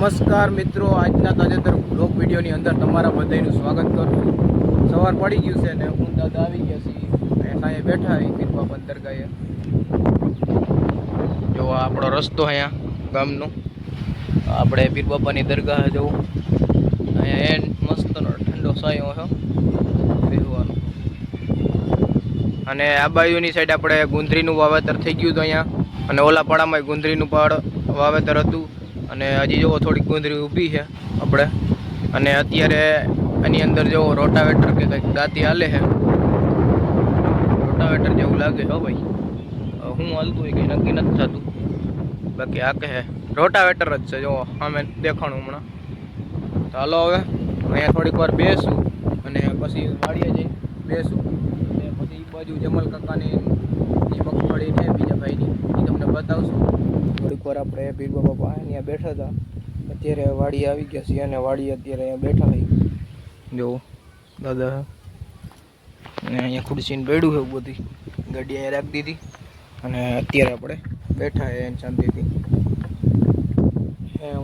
નમસ્કાર મિત્રો, આજના તાજેતર બ્લોગ વિડીયોની અંદર તમારા બધાનું સ્વાગત કરું છું. સવાર પડી ગયું છે ને હું દાદા આવી ગયા છીએ અહીંયા બેઠા પીર બાપા દરગાહે. જો આપણો રસ્તો અહીંયા ગામનો, આપણે પીર બાપાની દરગાહ જવું. અહીંયા એન મસ્તનો ઠંડો સાયો છે બેસવાનો. અને આ બાજુની સાઈડ આપણે ગુંદરીનું વાવેતર થઈ ગયું હતું અહીંયા, અને ઓલા પાડામાં ગુંદરીનું વાવેતર હતું. અને હજી જો થોડીક ગુંદરી ઊભી છે આપણે. અને અત્યારે આની અંદર જો રોટાવેટર કે કંઈક દાંતી હાલે છે, રોટાવેટર જેવું લાગે છે ભાઈ. હું હાલતું હોય કંઈ નક્કી નથી થતું, બાકી આ કહે રોટાવેટર જ છે. જો સામે દેખાણું હમણાં. તો હાલો હવે અહીંયા થોડીક વાર બેસું અને પછી વાડીએ જઈ બેસું. અને પછી એ બાજુ જમલ કાકાની એ મગફળી ને બીજા ભાઈની એ તમને બતાવશું. થોડીક વાર આપણે પીર બાપા અહીંયા બેઠા હતા, અત્યારે વાડી આવી ગયા છીએ અને વાડી અત્યારે અહીંયા બેઠા હોય. જો દાદા અને અહીંયા ખુરશીને બેડું છે બધી ગાડી અહીંયા રાખી દીધી અને અત્યારે આપણે બેઠા છે શાંતિથી.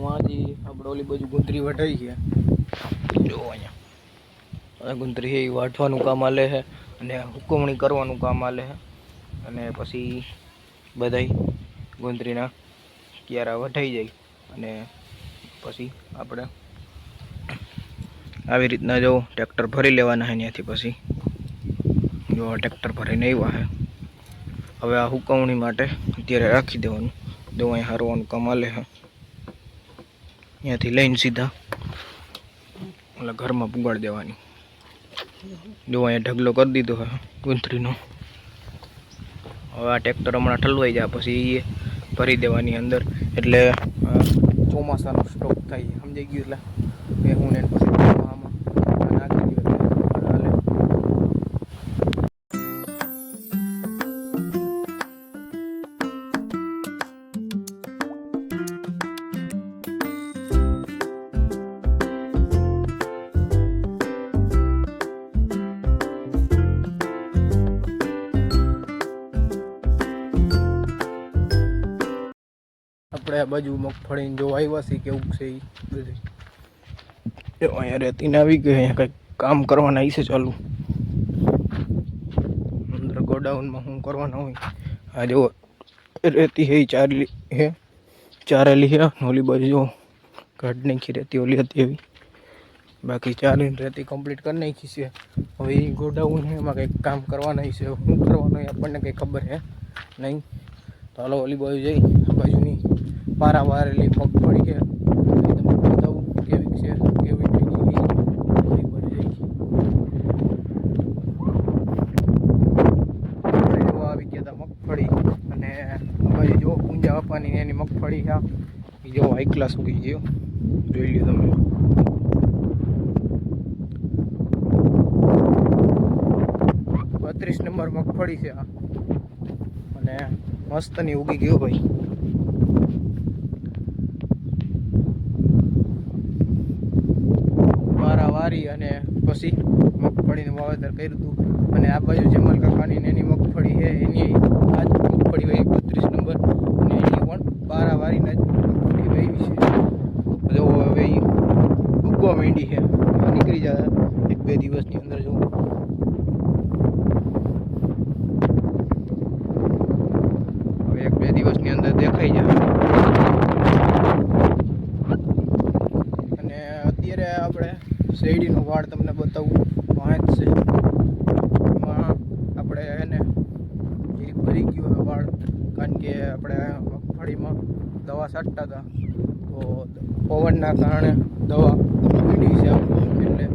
વાંજી આપણે ઓલી બાજુ ગુંદરી વઢાઈ છે. જો અહીંયા ગુંદરી છે એ વાઢવાનું કામ હાલે છે અને હુકવણી કરવાનું કામ હાલે છે. અને પછી બધાય ગુંદરીના ક્યારા વઢાઈ જાય અને પછી આપણે આવી રીતના જો ટ્રેક્ટર ભરી લેવાના છે. ત્યાંથી પછી જો ટ્રેક્ટર ભરીને આવ્યા છે. હવે આ હુકવણી માટે અત્યારે રાખી દેવાનું. જો અહીં હારવાનું કામ હાલે છે. ત્યાંથી લઈને સીધા ઓલા ઘરમાં પુગાડી દેવાની. જો અહીંયા ઢગલો કરી દીધો છે ગુંદરીનો. હવે આ ટ્રેક્ટર હમણાં ઠલવાઈ જાય પછી એ ભરી દેવાની અંદર, એટલે ચોમાસાનો સ્ટોક થાય. સમજાઈ ગયું? એટલે હું ને પછી આમાં નાખી દઉં એટલે હાલે. આપણે આ બાજુ મગફળીને જો આવ્યા છે કેવું છે એ બધું. અહીંયા રેતીને આવી ગઈ, અહીંયા કંઈક કામ કરવાના છે ચાલુ. અંદર ગોડાઉનમાં શું કરવાના હોય. આ જો રેતી છે એ ચારેલી છે. ઓલી બાજુ જો કાઢ નાખી રેતી ઓલી હતી એવી, બાકી ચારીને રેતી કમ્પ્લીટ કરી નાખી છે. હવે એ ગોડાઉન છે એમાં કંઈક કામ કરવાના છે. શું કરવાનું હોય આપણને કંઈ ખબર છે નહીં. તો હાલો ઓલી બાજુ જઈ. આ બાજુની પારા વારેલી મગફળી છે તમને બતાવું કેવી છે, કેવી આવી ગયા હતા મગફળી. અને બાજુ જો ઊંઝા બાપાની એની મગફળી છે એ જો હાઈ ક્લાસ ઉગી ગયો, જોઈ લ્યો તમે. 32 નંબર મગફળી છે આ, અને મસ્તની ઉગી ગયો ભાઈ. વારી અને પછી મગફળીનું વાવેતર કર્યું હતું. અને આ બાજુ જમલ કાકાની એની મગફળી છે, એની આ જ મગફળી હોય 32 નંબર, અને એની પણ પારા વારીને જ મગફળી વાવી છે. જો હવે એ ઉગવા માંડી છે, નીકળી જાય 1-2 દિવસની અંદર. જો હવે 1-2 દિવસની અંદર દેખાઈ જાય. અને અત્યારે આપણે શેરડીનો વાડ તમને બતાવું વાંચ છે. એમાં આપણે એને એ ભરી ગયો વાડ, કારણ કે આપણે મગફળીમાં દવા છાંટતા હતા તો પવનના કારણે દવા પીડી છે, એટલે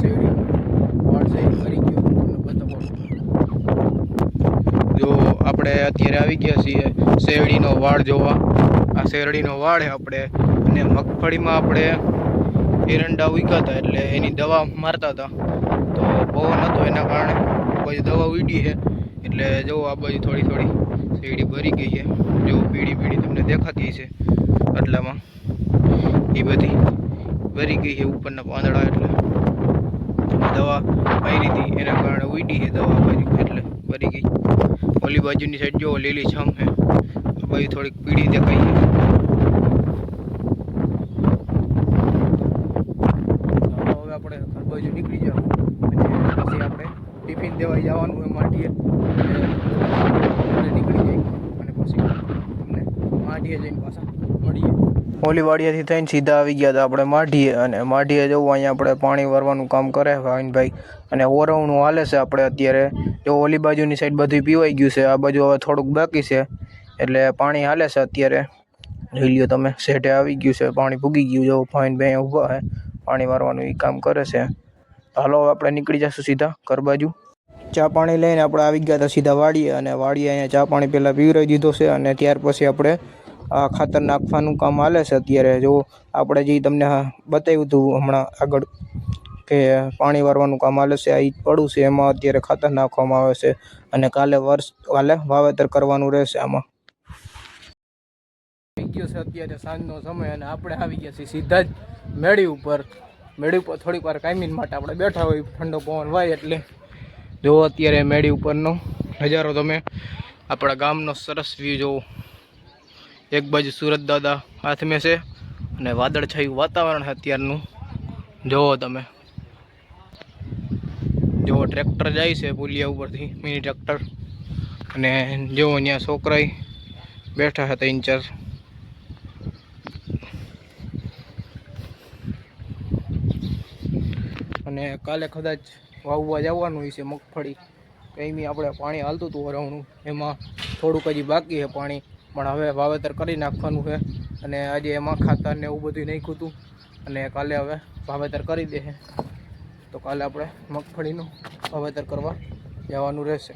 શેરડીનો વાડ છે એ ભરી ગયો. તમને બતાવો. જો આપણે અત્યારે આવી ગયા છીએ શેરડીનો વાડ જોવા. આ શેરડીનો વાડ છે આપણે, અને મગફળીમાં આપણે એરંડા ઉગ્યા હતા એટલે એની દવા મારતા હતા. તો પવન હતો એના કારણે પછી દવા ઉડી છે, એટલે જો આ બાજુ થોડી થોડી શેરડી ભરી ગઈ છે. જો પીળી તમને દેખાતી છે આટલામાં એ બધી ભરી ગઈ છે ઉપરના પાંદડા, એટલે દવા મારી હતી એના કારણે ઉડી છે દવા બાજુ, એટલે ભરી ગઈ. ઓલી બાજુની સાઈડ જો લીલી છમ છે, આ બાજુ થોડીક પીળી દેખાય છે. પાછા મળીએ. ઓલી વાડિયાથી થઈને સીધા આવી ગયા હતા આપણે માઢીએ, અને માઢીએ જવું અહીંયા આપણે પાણી વારવાનું કામ કરે ભાવિનભાઈ, અને ઓરવણું હાલે છે આપણે અત્યારે. જો ઓલી બાજુની સાઈડ બધું પીવાઈ ગયું છે, આ બાજુ હવે થોડુંક બાકી છે, એટલે પાણી હાલે છે અત્યારે. જોઈ લ્યો તમે, શેઠે આવી ગયું છે, પાણી ભૂગી ગયું. જો ભાવિનભાઈ અહીંયા ઊભા છે, પાણી વારવાનું એ કામ કરે છે. હાલો આપણે નીકળી જઈશું સીધા ઘર બાજુ. ચા પાણી લઈને આપણે આવી ગયા હતા સીધા વાડીએ, અને વાડીએ અહીંયા ચા પાણી પહેલાં પીવરાવી દીધો છે, અને ત્યાર પછી આપણે આ ખાતર નાખવાનું કામ હાલે છે અત્યારે. જો આપણે જે તમને બતાવ્યું હતું હમણાં આગળ કે પાણી વારવાનું કામ હાલે છે, આ ઈ પડું છે, એમાં અત્યારે ખાતર નાખવામાં આવે છે, અને કાલે વાવેતર કરવાનું રહેશે આમાં. થઈ ગયો છે અત્યારે સાંજનો સમય, અને આપણે આવી ગયા છીએ સીધા જ મેળી ઉપર. મેળી ઉપર થોડીક વાર કાયમી માટે આપણે બેઠા હોય, ઠંડો પવન વાય એટલે. જો અત્યારે મેળી ઉપરનો નજારો તમે, આપણા ગામનો સરસ વ્યૂ જોવો. એક બાજુ સુરત દાદા હાથમાં છે, અને વાદળછાયું વાતાવરણ છે અત્યારનું. જોવો તમે, જો ટ્રેક્ટર જાય છે પુલિયા ઉપરથી, મિની ટ્રેક્ટર, અને જો અહીંયા છોકરા બેઠા હતા 3-4. અને કાલે કદાચ વાવવા જવાનું હોય છે મગફળી. કંઈ આપણે પાણી હાલતું હતું વરાવણું, એમાં થોડુંક હજી બાકી છે પાણી, પણ હવે વાવેતર કરી નાખવાનું છે. અને આજે એમાં ખાતર ને એવું બધું નાખ્યું હતું, અને કાલે હવે વાવેતર કરી દે. તો કાલે આપણે મગફળીનું વાવેતર કરવા જવાનું રહેશે.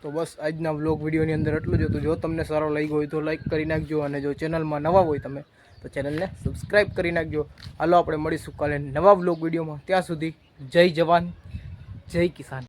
તો બસ આજના વ્લોગ વિડીયોની અંદર એટલું જ હતું. જો તમને સારો લાગ્યો હોય તો લાઈક કરી નાખજો, અને જો ચેનલમાં નવા હોય તમે તો ચેનલને સબસ્ક્રાઈબ કરી નાખજો. હાલો આપણે મળીશું કાલે નવા વ્લોગ વિડીયોમાં. ત્યાં સુધી જય જવાન, જય કિસાન.